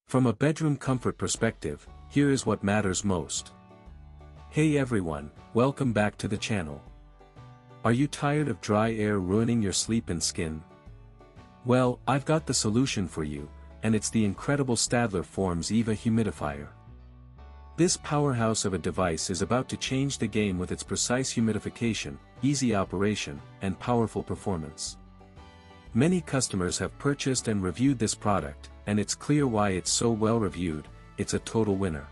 From a bedroom comfort perspective, here is what matters most. Hey everyone, welcome back to the channel. Are you tired of dry air ruining your sleep and skin? Well, I've got the solution for you, and it's the incredible Stadler Form's Eva Humidifier. This powerhouse of a device is about to change the game with its precise humidification, easy operation, and powerful performance. Many customers have purchased and reviewed this product, and it's clear why it's so well reviewed. It's a total winner.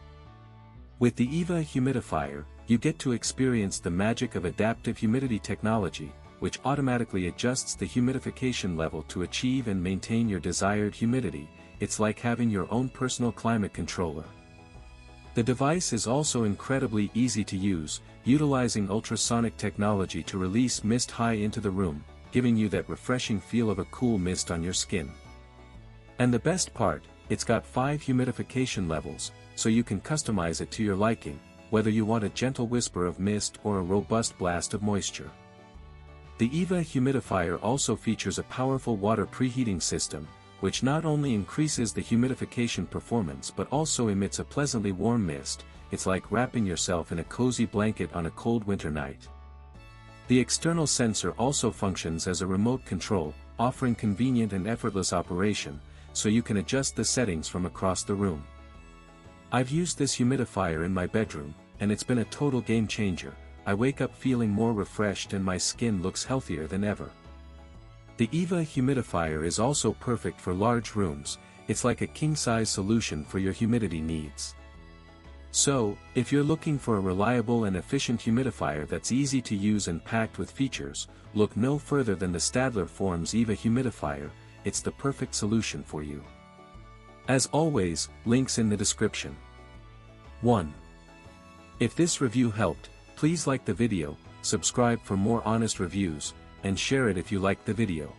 With the Eva Humidifier, you get to experience the magic of adaptive humidity technology, which automatically adjusts the humidification level to achieve and maintain your desired humidity. It's like having your own personal climate controller. The device is also incredibly easy to use, utilizing ultrasonic technology to release mist high into the room, giving you that refreshing feel of a cool mist on your skin. And the best part, it's got 5 humidification levels, so you can customize it to your liking, whether you want a gentle whisper of mist or a robust blast of moisture. The Eva Humidifier also features a powerful water preheating system, which not only increases the humidification performance but also emits a pleasantly warm mist. It's like wrapping yourself in a cozy blanket on a cold winter night. The external sensor also functions as a remote control, offering convenient and effortless operation, so you can adjust the settings from across the room. I've used this humidifier in my bedroom, and it's been a total game changer. I wake up feeling more refreshed and my skin looks healthier than ever. The Eva Humidifier is also perfect for large rooms. It's like a king-size solution for your humidity needs. So, if you're looking for a reliable and efficient humidifier that's easy to use and packed with features, look no further than the Stadler Form's Eva Humidifier. It's the perfect solution for you. As always, links in the description. 1. If this review helped, please like the video, subscribe for more honest reviews, and share it if you liked the video.